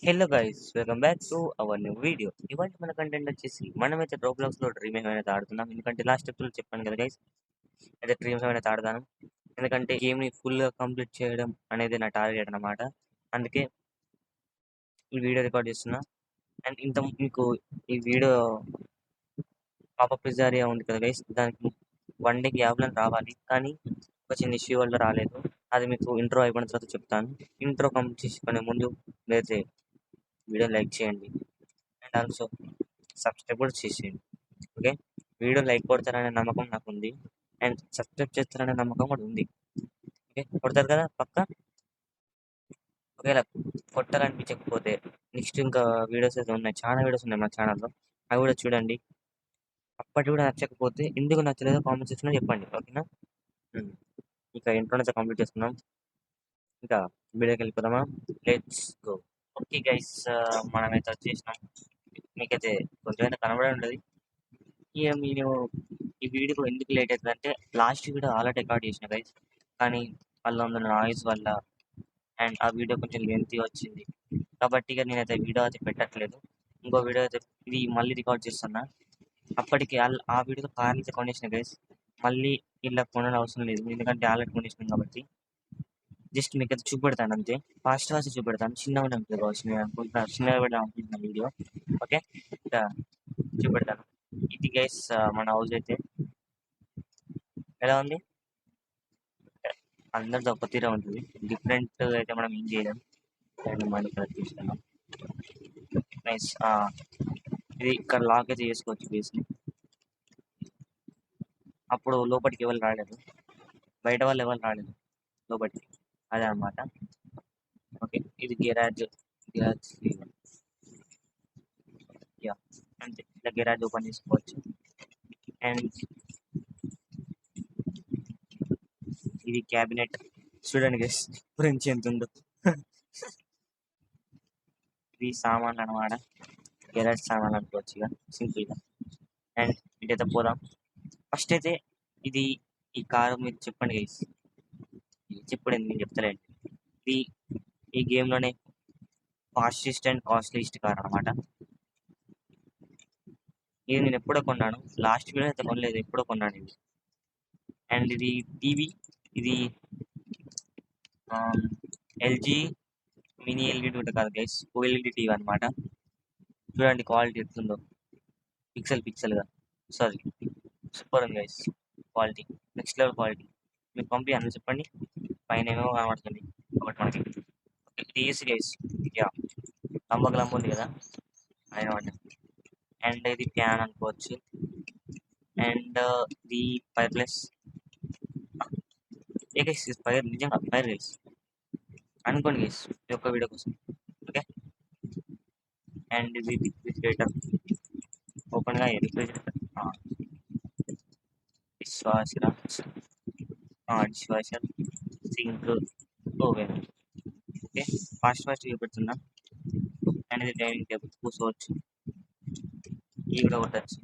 Hello guys, welcome back to our new video. ఇవాళ మన content వచ్చేసి మనమైతే రోబ్లాక్స్ లో డ్రీమ్ అనేది ఆడుతున్నాం. ఎందుకంటే లాస్ట్ ఎపిసోడ్ చెప్పాను కదా గైస్, అయితే డ్రీమ్స్ అనేది ఆడతాను. ఎందుకంటే గేమ్ ని ఫుల్ గా కంప్లీట్ చేయడం అనేది నా టార్గెట్ అన్నమాట. అందుకే ఈ వీడియో రికార్డ్ చేస్తున్నా. అండ్ ఇంత మీకు ఈ వీడియో పాపప్ పిజ్జారియా ఉంది కదా గైస్, దానికి 1 డే గ్యాప్ రావాలి. కానీ ఒక చిన్న ఇష్యూ వల్ల రాలేదు. అది మీకు ఇంట్రో అయిపోయిన తర్వాత చెప్తాను. ఇంట్రో కంప్లీట్ చేసుకునే ముందు మీరైతే వీడియో లైక్ చేయండి అండ్ ఆల్సో సబ్స్క్రైబ్ కూడా చేసేయండి. ఓకే, వీడియో లైక్ కొడతారనే నమ్మకం నాకు ఉంది అండ్ సబ్స్క్రైబ్ చేస్తారనే నమ్మకం కూడా ఉంది. ఓకే, కొడతారు కదా పక్క. ఒకవేళ కొట్టాలనిపించకపోతే నెక్స్ట్ ఇంకా వీడియోస్ అయితే ఉన్నాయి, చాలా వీడియోస్ ఉన్నాయి మా ఛానల్లో, అవి కూడా చూడండి. అప్పటి కూడా నచ్చకపోతే ఎందుకు నచ్చలేదో కామెంట్ సెక్షన్లో చెప్పండి. ఓకేనా. ఉమ్. ఇంకా ఇంట్లోనే కంప్లీట్ చేసుకున్నాం. ఇంకా వీడియోకి వెళ్ళిపోదామా? Let's go. ఓకే గైస్, మనమైతే వచ్చేసినాం. మీకైతే కొంచెం అయితే కనబడే ఉంటుంది. ఇక మీరు ఈ వీడియో ఎందుకు లేట్ అవుతుందంటే లాస్ట్ వీడియో ఆల్రెడీ రికార్డ్ చేసిన గైస్, కానీ అందులో ఉన్న నాయిస్ వల్ల అండ్ ఆ వీడియో కొంచెం లెంతీ వచ్చింది. కాబట్టి ఇక నేనైతే వీడియో అయితే పెట్టట్లేదు. ఇంకో వీడియో అయితే ఇది మళ్ళీ రికార్డ్ చేస్తున్నా. అప్పటికి ఆ వీడియోతో కార్లు అయితే కొనేసిన గైస్, మళ్ళీ ఇలా కొనడం అవసరం లేదు ఎందుకంటే ఆల్రెడీ కొనేసినాం కాబట్టి. జస్ట్ మీకు అయితే చూపెడతాను అంతే, ఫాస్ట్ ఫాస్ట్ చూపెడతాను. చిన్నగా ఉంటుంది కావచ్చు, నేను అనుకుంటున్నాను చిన్నగా పెడదాం అనుకుంటున్నాను వీడియో. ఓకే, ఇంకా చూపెడతాను. ఇది గైస్ మన హౌస్ అయితే ఎలా ఉంది. అందరిది ఒక తీరే ఉంటుంది, డిఫరెంట్ అయితే మనం ఏం చేయలేం. అండ్ మనం ఇక్కడ తీసుకున్నాం నైస్. ఇది ఇక్కడ లాక్ అయితే చేసుకోవచ్చు బేస్ని. అప్పుడు లోపలికి ఎవరు రాలేదు, బయట వాళ్ళు ఎవరు రాలేదు లోపలికి, అదే అనమాట. ఓకే, ఇది గెరాజ్. గెరాజ్ యా, అంతే. ఇలా గెరాజ్ ఓపెన్ చేసుకోవచ్చు. అండ్ ఇది క్యాబినెట్. చూడండి గైస్ గురించి ఎంత ఉందో. ఇది సామాన్లు అనమాట, గెరాజ్ సామాన్లు అనుకోవచ్చు ఇక సింపుల్గా. అండ్ ఇటైతే పోదాం. ఫస్ట్ అయితే ఇది ఈ కారు మీరు చెప్పండి గైస్, చెప్పండి నేను చెప్తలేండి. ఇది ఈ గేమ్లోనే ఫాస్టెస్ట్ అండ్ కాస్ట్లీస్ట్ కార్ అనమాట. ఇది నేను ఎప్పుడో కొన్నాను, లాస్ట్ వీడియో అయితే కొనలేదు, ఎప్పుడో కొన్నాను ఇది. అండ్ ఇది టీవీ, ఇది ఎల్జీ మినీ ఎల్ఈడి ఉంటుంది కాదు గైస్, ఓఎల్ఈడి టీవీ అనమాట. చూడండి క్వాలిటీ ఎట్లుందో, పిక్సెల్గా. సారీ, సూపర్ ఉంది guys, quality next level quality. మీకు పంపి అన్న చెప్పండి, పైన ఏమో కనబడుతుంది ఒకటి మనకి. ఇది ఏసీ గైస్, యా, లంబ ఉంది కదా ఆయన వాటి. అండ్ ఇది ఫ్యాన్ అనుకోవచ్చు. అండ్ ఇది ఫైర్ ప్లస్. ఏ గైస్ ఫైర్, నిజంగా ఫైర్ గైస్ అనుకోండి గైస్ ఈ యొక్క వీడియో కోసం. ఓకే, అండ్ ఇది రిఫ్రిజిరేటర్, ఓపెన్గా refrigerator. Dish washer, dish washer, sink, oven. Okay, fast చూపెడుతున్నా. అండ్ ఇది డైనింగ్ టేబుల్, కూర్చోవచ్చు, ఇవి కూడా కొట్టచ్చు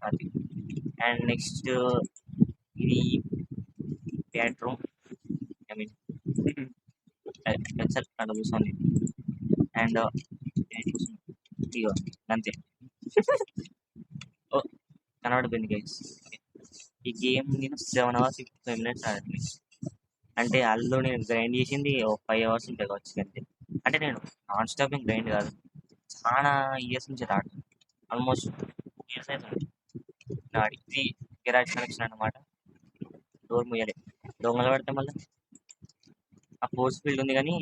అది. అండ్ నెక్స్ట్ ఇది బెడ్రూమ్, ఐ మీన్ సార్ అక్కడ కూర్చోండి. అండ్ ఇగో అంతే. ఓ, కనబడిపోయింది గైస్. ఈ గేమ్ నేను 7 hours 55 minutes ఆడింది. అంటే అందులో నేను గ్రైండ్ చేసింది ఒక 5 hours ఉంటాయి కావచ్చు అంతే. అంటే నేను నాన్ స్టాప్ గ్రైండ్ కాదు, చాలా ఇయర్స్ నుంచి ఆడుతాను, ఆల్మోస్ట్ 2 years అవుతుంది ఆడి. ఇది గెరాజ్ కనెక్షన్ అనమాట. డోర్ ముయ్యాలి, దొంగలు పడితే మళ్ళీ ఆ ఫోర్స్ ఫీల్డ్ ఉంది కానీ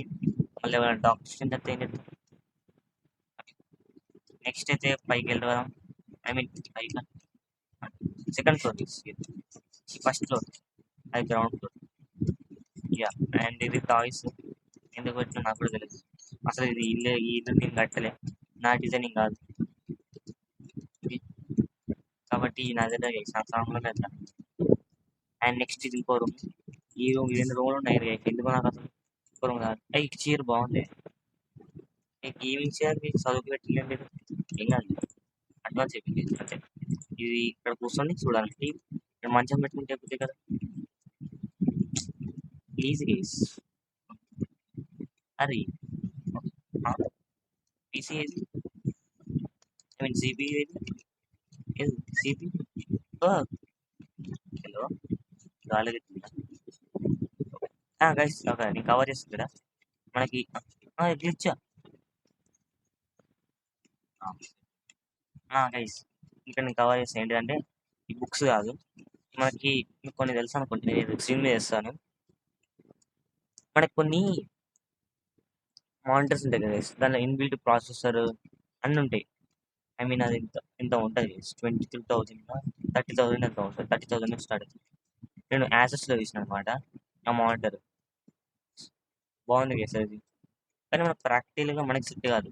మళ్ళీ ఏమైనా డాక్టర్స్ ఏం చెప్తాం. నెక్స్ట్ అయితే పైకి వెళ్ళిపోదాం. ఐ మీన్ పైకి సెకండ్ ఫ్లోర్, ఫస్ట్ ఫ్లోర్, అది గ్రౌండ్ ఫ్లోర్. యా, అండ్ ఇది టాయ్స్. ఎందుకు పెట్టినా నాకు కూడా తెలియదు. అసలు ఇది ఈ ఇల్లు నేను కట్టలే, నా డిజైనింగ్ కాదు ఇది, కాబట్టి నా దగ్గర సాంగ్లో అట్లా. అండ్ నెక్స్ట్ ఇది ఇంకో రూమ్. ఈ రూమ్, ఈ 2 రూమ్లు ఉన్నాయి ఎందుకు నాకు అసలు. ఇంకో రూమ్ కాదు, ఈ చీర బాగుంది. గేమింగ్ చైర్ మీకు చదువుకు పెట్టిందండి, ఏం కాదు, అడ్వాన్స్ చెప్పింది అంతే. ఇది ఇక్కడ కూర్చొని చూడాలి, ఇక్కడ మంచం పెట్టుకుంటే అయిపోతుంది కదా, ప్లీజ్ గేస్. అరే పీసీ ఏది, ఐ మీన్ సిపి ఏది, ఏది సిపి. ఓ హలో, గాలి గైస్ ఓకే నేను కవర్ చేస్తుంది కదా మనకి గ్లిచ్. గైస్ ఇక్కడ నేను కవర్ చేస్తాను ఏంటంటే ఈ బుక్స్ కాదు మనకి, మీకు కొన్ని తెలుసు అనుకుంటే నేను ఎక్స్ట్రీమ్ చేస్తాను. మనకి కొన్ని మానిటర్స్ ఉంటాయి కదా guys, దానిలో ఇన్బిల్ట్ ప్రాసెసర్ అన్నీ ఉంటాయి. ఐ మీన్ అది ఇంత ఉంటుంది 23,000 30,000 ఎంత ఉంటుంది, 30,000 స్టార్ట్ అవుతుంది. నేను యాసెస్లో తీసిన అనమాట ఆ మానిటర్. బాగుంది గైస్ అది, కానీ మనకు ప్రాక్టికల్గా మనకి సెట్ కాదు.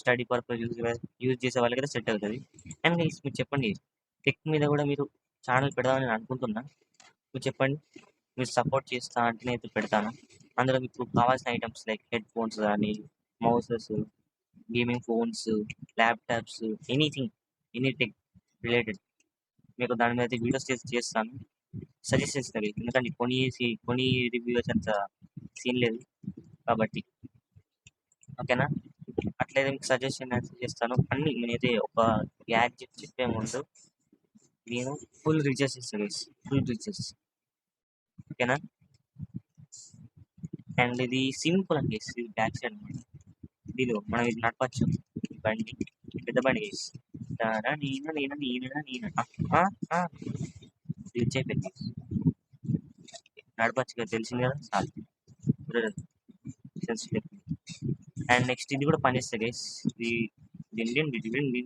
స్టడీ పర్పస్ యూజ్ చేసే వాళ్ళకైతే సెట్ అవుతుంది. అండ్ గైస్ మీరు చెప్పండి, టెక్ మీద కూడా మీరు ఛానల్ పెడదామని నేను అనుకుంటున్నా. మీరు చెప్పండి, మీరు సపోర్ట్ చేస్తా అంటే నేను పెడతాను. అందులో మీకు కావాల్సిన ఐటమ్స్ లైక్ హెడ్ ఫోన్స్ కానీ, mouses, gaming phones, laptops, anything, any tech related మీకు దాని మీద వీడియోస్ చేస్తాను. సజెస్ట్ చేస్తాను, ఎందుకంటే కొని రివ్యూస్ అంత సీన్ లేదు కాబట్టి. ఓకేనా, అట్లయితే మీకు సజెషన్ చేస్తాను. అన్ని నేనైతే ఒక గ్యాడ్జెట్ చెప్పే ముందు నేను ఫుల్ రీఛార్జ్ చేస్తాను, ఫుల్ రీఛార్జ్. ఓకేనా, అండ్ ఇది సింపుల్ అండి, ఇది బ్యాక్ సైడ్ అనమాట. దీనిలో మనం ఇది నడపచ్చు, బండి పెద్ద బండి వేసి రీచ్ అయిపోయింది, నడపచ్చు కదా, తెలిసింది కదా చాలు. అండ్ నెక్స్ట్ ఇది కూడా పనిచేస్తుంది గైస్, ఇది అయిపోయింది.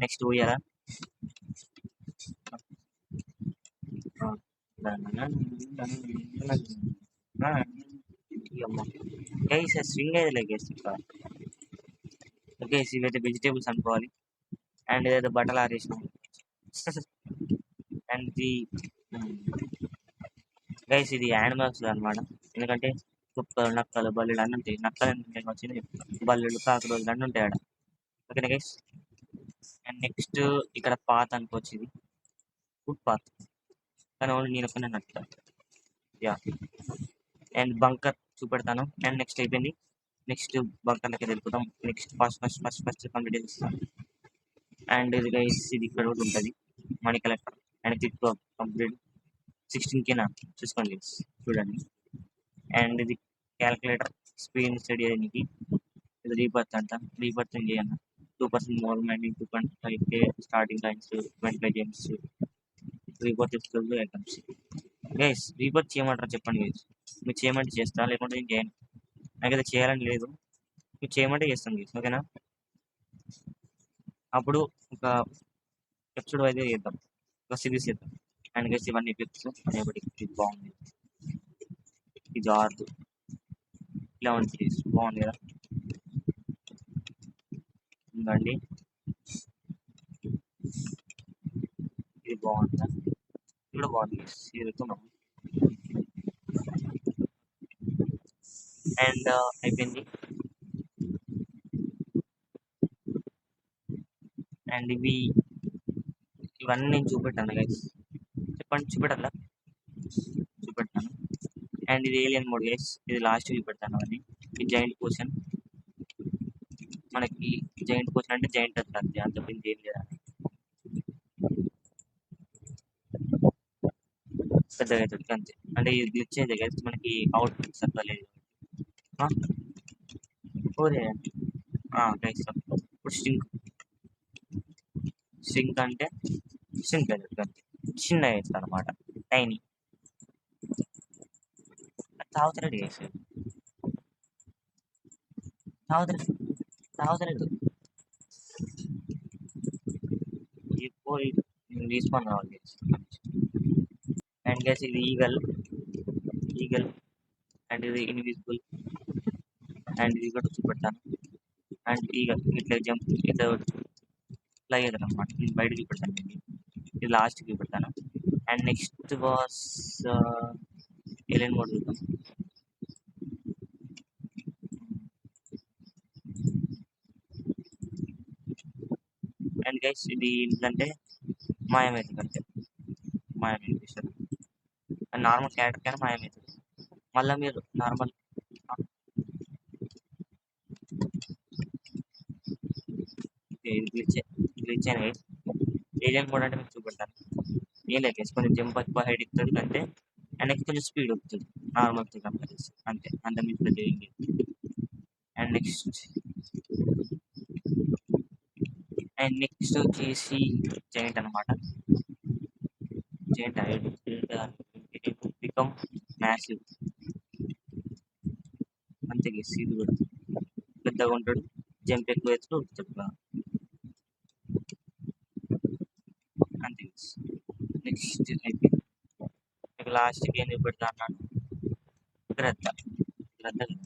నెక్స్ట్ పోయారా గైస్ స్వింగ్ అయితే గైస్ ఇక్కడ. ఓకే ఇవైతే వెజిటేబుల్స్ అనుకోవాలి, అండ్ ఏదైతే బట్టలు ఆరేసినాం. అండ్ ఇది గైస్ ఇది యానిమల్స్ అనమాట, ఎందుకంటే కుక్కలు, నక్కలు, బల్లులు అన్నీ ఉంటాయి. నక్కలు వచ్చింది, బల్లులు, కాకులు అన్నీ ఉంటాయి ఆడ. ఓకేనా గైస్, అండ్ నెక్స్ట్ ఇక్కడ పాత్ అనుకోవచ్చు, ఇది ఫుడ్ పాత్, కానీ ఓన్లీ నేను ఒక్కనే నడుపుతాను. యా, అండ్ బంకర్ చూపెడతాను. అండ్ నెక్స్ట్ అయిపోయింది, నెక్స్ట్ బంకర్లకి వెళ్ళిపోతాం. నెక్స్ట్ ఫస్ట్ కంప్లీట్ చేస్తాను. అండ్ ఇది గైస్ ఇది ఇక్కడ కూడా ఉంటుంది, money collector and click complete 16K చూసుకోండి చూడండి. అండ్ ఇది క్యాల్కులేటర్, స్క్రీన్ స్టడీ అయ్యడానికి. ఇది రీబర్త్ అంట, రీబర్త్ చేయాలి. 2% movement, 2.5K starting lines, 25 games, rebirth items. Guys rebirth చేయమంటారా చెప్పండి గైస్, మీరు చేయమంటే చేస్తా, లేకుంటే నేను చేయను. నాకైతే చేయాలని లేదు, మీరు చేయమంటే చేస్తాను గైస్. ఓకేనా, అప్పుడు ఒక ఎపిసోడ్ అయితే చేద్దాం, ఒక సిరీస్ చేద్దాం. అండ్ గైస్ ఇవన్నీ ఎపిక్స్ అనేప్పటికి ఇది బాగుంది, ఇది ఆర్దు 11 సిరీస్ బాగుంది కదా. ఇంకండి ఇది బాగుంది, ఇది కూడా బాగుంది, ఇది వెళ్తున్నాం. అండ్ అయిపోయింది. అండ్ ఇవన్నీ నేను చూపెట్టాను గైస్, చెప్పండి చూపెట్టాలా, చూపెట్టాను. అండ్ ఇది ఏలియన్ మోడ్ గైస్, ఇది లాస్ట్ చూపెడతాను. అవన్నీ ఈ జైంట్ పోర్షన్, మనకి జైంట్ పోర్షన్ అంటే జైంట్ అంతే, అంత పెద్ద ఏం లేదా, పెద్దగా అవుతుంది అంతే. అంటే ఇది గ్లిచ్ అయితే గైస్ మనకి అవుట్ సరిగ్గా లేదు. ఓరే గైస్ ఇప్పుడు స్ట్రింక్ అంటే స్ట్రింక్ అవుతుంది అంతే, చిన్న అవుతుంది అనమాట, టైనీ. తాగుతలేడు గైస్, తాగుతలేదు పోయి తీసుకొని రావాలి. అండ్ గైస్ ఇది ఈగల్, అండ్ ఇది ఇన్విజిబుల్, అండ్ ఇది కూడా చూపెడతాను. అండ్ ఈగల్ ఇట్లా జంప్ ఇట్లా ఫ్లై అవుతుంది అనమాట, నేను బయట చూపెడతాను, ఇది లాస్ట్ చూపెడతాను. And next was alien mode చూద్దాం. అండ్ గైస్ ఇది ఏంటంటే మాయమవుతుంది అంటే, మాయమైపోతుంది నార్మల్ క్యారెక్టర్ కానీ మాయమవుతుంది. మళ్ళీ మీరు నార్మల్ ఇది గ్లిచ్ అయిన గైస్. ఏలియన్ మోడ్ అంటే మీకు చూపెడతాను. ఏం లేదు గైస్, కొంచెం జంప్ ఎక్కువ హైట్ ఎక్కుతుంది అంతే. అండ్ నెక్స్ట్ కొంచెం స్పీడ్ వస్తుంది నార్మల్తో కంపేర్ చేసి, అంతే. అంత మీకు పెద్ద ఏం లేదు. అండ్ నెక్స్ట్ వచ్చేసి జైంట్ అనమాట. జైంట్ హైట్ బికమ్ మ్యాసివ్, అంతే గైస్. ఇది కూడా పెద్దగా ఉంటాడు, జంప్ ఎక్కువ వేస్తూ ఉంటాడు బాగా, అంతే గైస్. నెక్స్ట్ అయిపోయింది. మీకు లాస్ట్కి ఏం చూపెడతా అన్నాను, గ్రద్ద. గ్రద్ద కదా.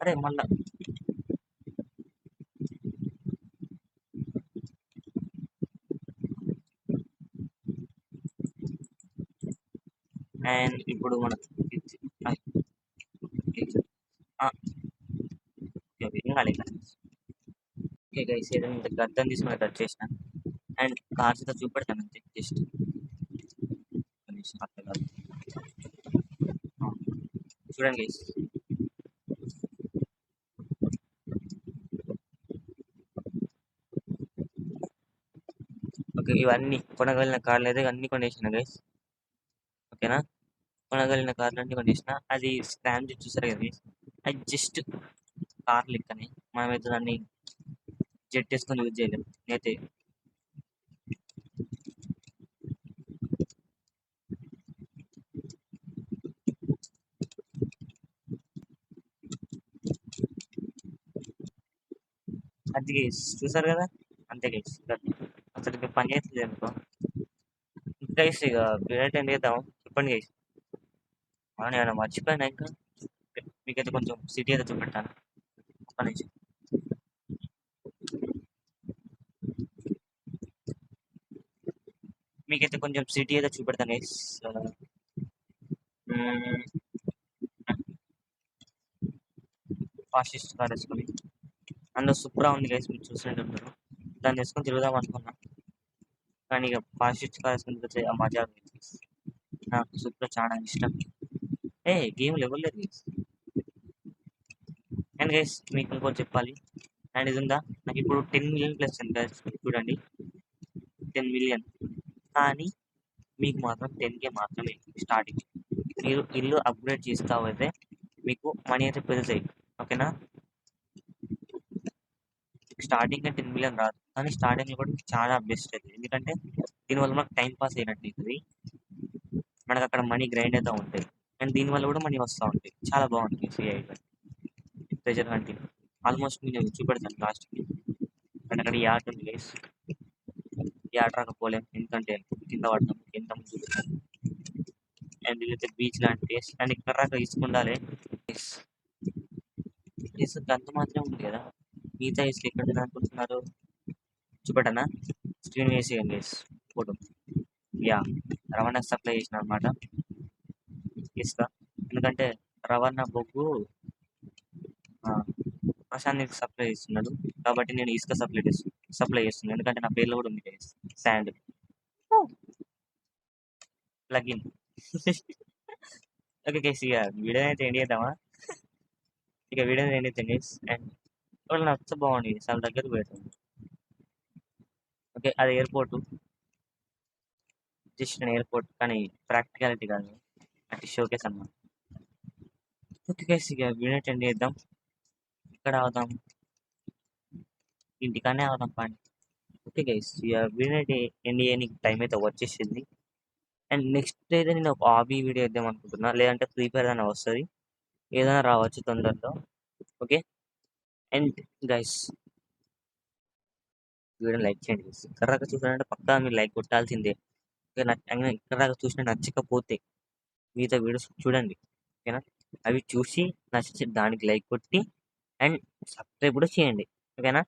అరే మళ్ళా అండ్ ఇప్పుడు మనం ఇంకా లేదు. ఓకే గైస్, ఏదైనా గద్దం తీసుకుని టచ్ చేసిన అండ్ కార్స్ అయితే చూపెడతాను అంతే. జస్ట్ అట్లా కాదు. చూడండి గైస్, ఓకే. ఇవన్నీ కొనగలిగిన కార్లు అయితే అన్ని కొనేసిన గైస్, ఓకేనా. కొనగలిగిన కార్లు అన్ని కొనేసిన. అది స్క్రామ్ చూసారు కదా గైస్, అది జస్ట్ కార్ లెక్కనే. మనమైతే దాన్ని జెట్ వేసుకొని యూజ్ చేయలేము. అయితే అది గైస్ చూసారు కదా, అంతే గైస్. అసలు పని చేస్తుంది అనుకో. గైస్ ఇక బిలెట్ ఏం చేద్దాం చెప్పండి గైస్. నేను ఏమైనా మర్చిపోయినా ఇంకా. మీకైతే కొంచెం సిటీ అయితే చూపెట్టాను, ఒక్క నిమిషం. మీకైతే కొంచెం సిటీ అయితే చూపెడతాను గైస్. ఫాస్టెస్ట్ కార్ వేసుకొని, అందులో సూపర్ ఉంది గైస్, మీరు చూసినట్టు ఉంటారు. దాన్ని వేసుకొని తిరుగుదాం అనుకున్నా, కానీ ఇక ఫాస్టెస్ట్ కార్ వేసుకొని తిరిగితే ఆ మజా ఉంది guys. నాకు సూపర్ చాలా ఇష్టం. గేమ్ లెవెల్ లేదు గైస్. అండ్ గైస్ మీకు ఇంకోటి చెప్పాలి. అండ్ ఇది ఉందా, నాకు ఇప్పుడు 10 మిలియన్ ప్లస్ ఉంది గైస్. చూడండి 10 మిలియన్, కానీ మీకు మాత్రం 10K మాత్రమే స్టార్టింగ్. మీరు ఇల్లు అప్గ్రేడ్ చేస్తా అయితే మీకు మనీ అయితే పెరుగుతాయి, ఓకేనా. స్టార్టింగ్ 10 మిలియన్ రాదు, కానీ స్టార్టింగ్ కూడా చాలా బెస్ట్ అవుతుంది. ఎందుకంటే దీనివల్ల మనకు టైం పాస్ అయినట్టు అవుతుంది, మనకు అక్కడ మనీ గ్రైండ్ అవుతూ ఉంటాయి. అండ్ దీనివల్ల కూడా మనీ వస్తూ ఉంటాయి. చాలా బాగుంటుంది సిఐ ప్రెజర్ హంటింగ్. ఆల్మోస్ట్ నేను చూపెడతాను లాస్ట్కి. అండ్ అక్కడ ఈ ఆట ఉంది గైస్, ఈ ఆట రాకపోలేం ఎందుకంటే కింద పడతాం. ఎంత ముందు చూపెడతాను. అండ్ ఇదైతే బీచ్ లాంటి ప్లేస్. అండ్ ఇక్కడ రాక ఇసుకుండాలి. ఇసుక అంత మాత్రమే ఉంది కదా, మిగతా ఇసుక ఎక్కడ ఉంది అనుకుంటున్నారు. చూపెట్టనా, స్క్రీన్ వేసి గైస్ ఫోటో. యా, రవాణాకి సప్లై చేసిన అనమాట ఇసుక. ఎందుకంటే రవాణా బొగ్గు ప్రశాంత్ సప్లై చేస్తున్నాడు, కాబట్టి నేను ఇసుక సప్లై చేస్తున్నాను. ఎందుకంటే నా పేర్లో కూడా ఉంది శాండ్ ప్లగిన్. ఓకే గైస్, ఇక వీడియో అయితే ఎండ్ చేద్దామా. ఇక వీడియో ఎండ్ అయితే గైస్. అండ్ వాళ్ళు నచ్చ బాగుంది, చాలా దగ్గర పెడుతుంది. ఓకే, అది ఎయిర్పోర్ట్, జస్ట్ ఎయిర్పోర్ట్, కానీ ప్రాక్టికాలిటీ కాదు, అంటే షోకేస్ అన్నమాట. ఓకే గైస్, ఇక వీడియో ఎండ్ చేద్దాం. ఇక్కడ అవుదాం, ఇంటికానే అవుదాం పండి. ఓకే గైస్, ఇక వీడియో ఎండ్ చేయడానికి టైం అయితే వచ్చేసింది. అండ్ నెక్స్ట్ అయితే నేను ఒక హాబీ వీడియో వేద్దాం అనుకుంటున్నా, లేదంటే ఫ్రీ ఫైర్ అయినా వస్తుంది, ఏదైనా రావచ్చు తొందరలో. Okay. And guys, video like చేయండి guys. ఇక్కడ దాకా చూసారంటే పక్కా మీరు లైక్ కొట్టాల్సిందే. ఇక్కడ దాకా చూసిన నచ్చకపోతే మిగతా వీడియోస్ చూడండి, ఓకేనా. అవి చూసి నచ్చి దానికి లైక్ కొట్టి అండ్ సబ్స్క్రైబ్ కూడా చేయండి, ఓకేనా.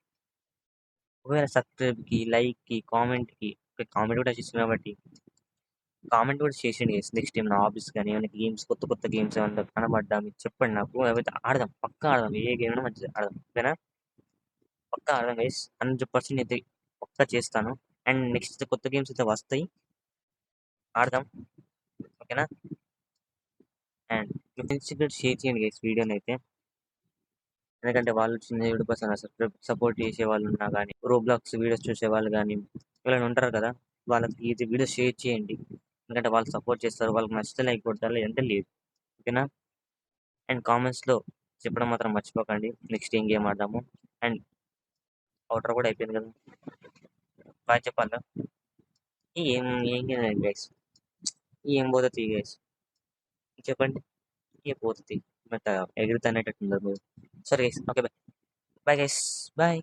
ఒకవేళ సబ్స్క్రైబ్కి, లైక్కి, కామెంట్కి, కామెంట్ కూడా చేస్తుంది కాబట్టి కామెంట్ కూడా చేసేయండి గైస్. నెక్స్ట్ టైం నా హాబీస్ కానీ ఏమైనా గేమ్స్, కొత్త కొత్త గేమ్స్ ఏమైనా కనబడ్డా మీకు చెప్పండి నాకు. అవైతే ఆడదాం, పక్కా ఆడదాం. ఏ గేమ్ అయినా మంచిది ఆడదాం, ఓకేనా. పక్కా ఆడదాం గైస్, 100% అయితే పక్కా చేస్తాను. అండ్ నెక్స్ట్ కొత్త గేమ్స్ అయితే వస్తాయి, ఆడదాం, ఓకేనా. అండ్ మీ ఫ్రెండ్స్కి కూడా షేర్ చేయండి గైస్ వీడియోని అయితే. ఎందుకంటే వాళ్ళు చిన్న యూట్యూబర్స్ అన్నారు సపోర్ట్ చేసే వాళ్ళు ఉన్నా కానీ రోబ్లాక్స్ వీడియోస్ చూసే వాళ్ళు కానీ ఇలా ఉంటారు కదా, వాళ్ళకి ఇది వీడియో షేర్ చేయండి. ఎందుకంటే వాళ్ళు సపోర్ట్ చేస్తారు, వాళ్ళకి నచ్చితే లైక్ కొట్టాలి అంటే లేదు. ఓకేనా? అండ్ కామెంట్స్లో చెప్పడం మాత్రం మర్చిపోకండి నెక్స్ట్ ఏం గేమ్ ఆడదాము. అండ్ అవుటర్ కూడా అయిపోయింది కదా, బాగా చెప్పాలా? ఏం ఏం గేమ్ గైస్, ఏం పోతుంది గైస్ చెప్పండి, ఏ పోతుంది బట్ ఎగురుతానేటట్టు ఉండదు. సరే guys, okay bye. Bye guys, bye.